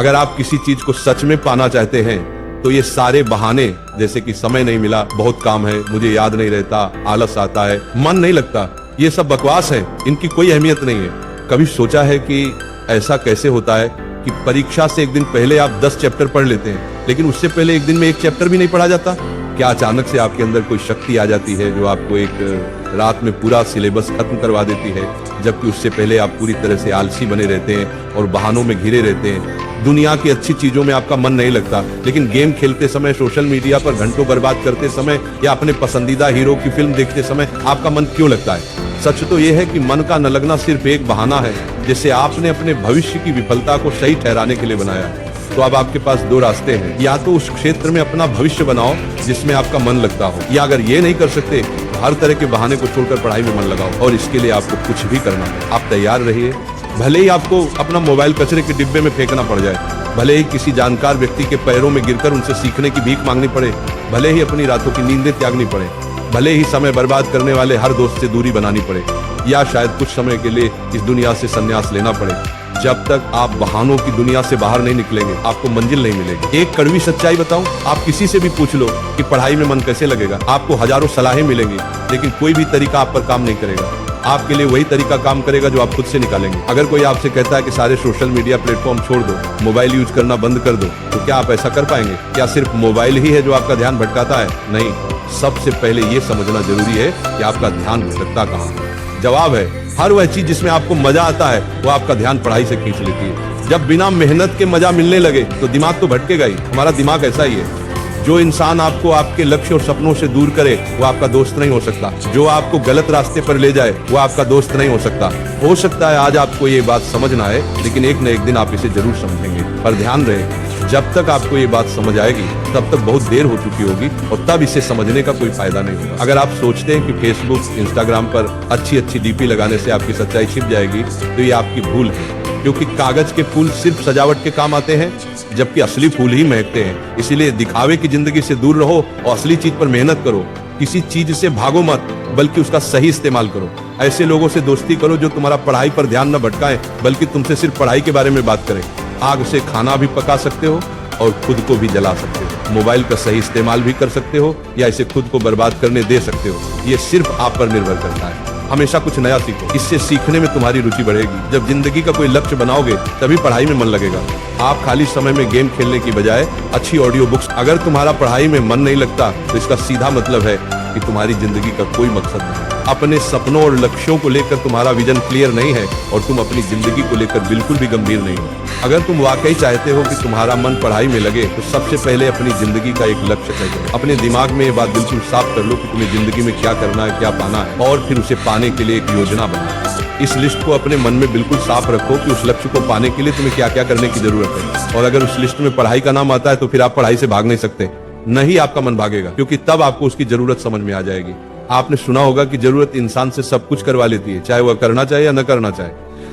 अगर आप किसी चीज को सच में पाना चाहते हैं तो ये सारे बहाने, जैसे कि समय नहीं मिला, बहुत काम है, मुझे याद नहीं रहता, आलस आता है, मन नहीं लगता, ये सब बकवास है, इनकी कोई अहमियत नहीं है। कभी सोचा है कि ऐसा कैसे होता है कि परीक्षा से एक दिन पहले आप 10 चैप्टर पढ़ लेते हैं, लेकिन उससे पहले एक दिन में एक चैप्टर भी नहीं पढ़ा जाता? क्या अचानक से आपके अंदर कोई शक्ति आ जाती है जो आपको एक रात में पूरा सिलेबस खत्म करवा देती है, जबकि उससे पहले आप पूरी तरह से आलसी बने रहते हैं और बहानों में घिरे रहते हैं। दुनिया की अच्छी चीजों में आपका मन नहीं लगता, लेकिन गेम खेलते समय, सोशल मीडिया पर घंटों बर्बाद करते समय या अपने पसंदीदा हीरो की फिल्म देखते समय आपका मन क्यों लगता है? सच तो यह है कि मन का न लगना सिर्फ एक बहाना है जिसे आपने अपने भविष्य की विफलता को सही ठहराने के लिए बनाया है। तो अब आपके पास दो रास्ते हैं, या तो उस क्षेत्र में अपना भविष्य बनाओ जिसमें आपका मन लगता हो, या अगर ये नहीं कर सकते तो हर तरह के बहाने को छोड़कर पढ़ाई में मन लगाओ। और इसके लिए आपको कुछ भी करना है। आप तैयार रहिए, भले ही आपको अपना मोबाइल कचरे के डिब्बे में फेंकना पड़ जाए, भले ही किसी जानकार व्यक्ति के पैरों में गिरकर उनसे सीखने की भीख मांगनी पड़े, भले ही अपनी रातों की नींदें त्यागनी पड़े, भले ही समय बर्बाद करने वाले हर दोस्त से दूरी बनानी पड़े, या शायद कुछ समय के लिए इस दुनिया से संन्यास लेना पड़े, जब तक आप बहानों की दुनिया से बाहर नहीं निकलेंगे आपको मंजिल नहीं मिलेगी। एक कड़वी सच्चाई बताऊं, आप किसी से भी पूछ लो कि पढ़ाई में मन कैसे लगेगा, आपको हजारों सलाहें मिलेंगी, लेकिन कोई भी तरीका आप पर काम नहीं करेगा। आपके लिए वही तरीका काम करेगा जो आप खुद से निकालेंगे। अगर कोई आपसे कहता है कि सारे सोशल मीडिया प्लेटफॉर्म छोड़ दो, मोबाइल यूज करना बंद कर दो, तो क्या आप ऐसा कर पाएंगे? क्या सिर्फ मोबाइल ही है जो आपका ध्यान भटकाता है? नहीं, सबसे पहले ये समझना जरूरी है कि आपका ध्यान भटकता कहाँ है। जवाब है, हर वह चीज जिसमें आपको मजा आता है वो आपका ध्यान पढ़ाई से खींच लेती है। जब बिना मेहनत के मजा मिलने लगे तो दिमाग तो भटकेगा ही। हमारा दिमाग ऐसा ही है। जो इंसान आपको आपके लक्ष्य और सपनों से दूर करे वो आपका दोस्त नहीं हो सकता। जो आपको गलत रास्ते पर ले जाए वो आपका दोस्त नहीं हो सकता। हो सकता है आज आपको ये बात समझ ना आए, लेकिन एक न एक दिन आप इसे जरूर समझेंगे। पर ध्यान रहे, जब तक आपको ये बात समझ आएगी तब तक बहुत देर हो चुकी होगी और तब इसे समझने का कोई फायदा नहीं होगा। अगर आप सोचते हैं कि फेसबुक, इंस्टाग्राम पर अच्छी डीपी लगाने से आपकी सच्चाई छिप जाएगी तो ये आपकी भूल है, क्योंकि कागज के फूल सिर्फ सजावट के काम आते हैं, जबकि असली फूल ही महकते हैं। इसीलिए दिखावे की जिंदगी से दूर रहो और असली चीज पर मेहनत करो। किसी चीज से भागो मत, बल्कि उसका सही इस्तेमाल करो। ऐसे लोगों से दोस्ती करो जो तुम्हारा पढ़ाई पर ध्यान न भटकाएं, बल्कि तुमसे सिर्फ पढ़ाई के बारे में बात करें। आग से खाना भी पका सकते हो और खुद को भी जला सकते हो। मोबाइल का सही इस्तेमाल भी कर सकते हो या इसे खुद को बर्बाद करने दे सकते हो। ये सिर्फ आप पर निर्भर करता है। हमेशा कुछ नया सीखो, इससे सीखने में तुम्हारी रुचि बढ़ेगी। जब जिंदगी का कोई लक्ष्य बनाओगे तभी पढ़ाई में मन लगेगा। आप खाली समय में गेम खेलने की बजाय अच्छी ऑडियो बुक्स। अगर तुम्हारा पढ़ाई में मन नहीं लगता तो इसका सीधा मतलब है कि तुम्हारी जिंदगी का कोई मकसद नहीं। अपने सपनों और लक्ष्यों को लेकर तुम्हारा विजन क्लियर नहीं है और तुम अपनी जिंदगी को लेकर बिल्कुल भी गंभीर नहीं हो। अगर तुम वाकई चाहते हो कि तुम्हारा मन पढ़ाई में लगे तो सबसे पहले अपनी जिंदगी का एक लक्ष्य तय करो। अपने दिमाग में ये बात बिल्कुल साफ कर लो कि तुम्हें जिंदगी में क्या करना है, क्या पाना है, और फिर उसे पाने के लिए एक योजना बनाओ। इस लिस्ट को अपने मन में बिल्कुल साफ रखो कि उस लक्ष्य को पाने के लिए तुम्हें क्या क्या करने की जरूरत है। और अगर उस लिस्ट में पढ़ाई का नाम आता है तो फिर आप पढ़ाई से भाग नहीं सकते। नहीं, आपका मन भागेगा, क्योंकि तब आपको उसकी जरूरत समझ में आ जाएगी। आपने सुना होगा कि जरूरत इंसान से सब कुछ करवा लेती है, चाहे वह करना चाहे या न करना चाहे।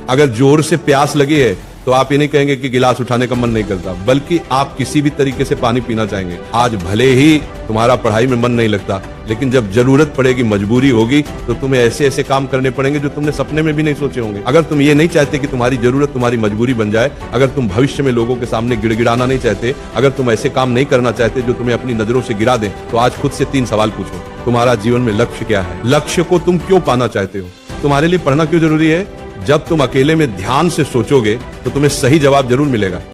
अगर जोर से प्यास लगी है तो आप ये नहीं कहेंगे कि गिलास उठाने का मन नहीं करता, बल्कि आप किसी भी तरीके से पानी पीना चाहेंगे। आज भले ही तुम्हारा पढ़ाई में मन नहीं लगता, लेकिन जब जरूरत पड़ेगी, मजबूरी होगी, तो तुम्हें ऐसे ऐसे काम करने पड़ेंगे जो तुमने सपने में भी नहीं सोचे होंगे। अगर तुम ये नहीं चाहते कि तुम्हारी जरूरत तुम्हारी मजबूरी बन जाए, अगर तुम भविष्य में लोगों के सामने गिड़गिड़ाना नहीं चाहते, अगर तुम ऐसे काम नहीं करना चाहते जो तुम्हें अपनी नजरों से गिरा दें, तो आज खुद से 3 सवाल पूछो। तुम्हारा जीवन में लक्ष्य क्या है? लक्ष्य को तुम क्यों पाना चाहते हो? तुम्हारे लिए पढ़ना क्यों जरूरी है? जब तुम अकेले में ध्यान से सोचोगे तो तुम्हें सही जवाब जरूर मिलेगा।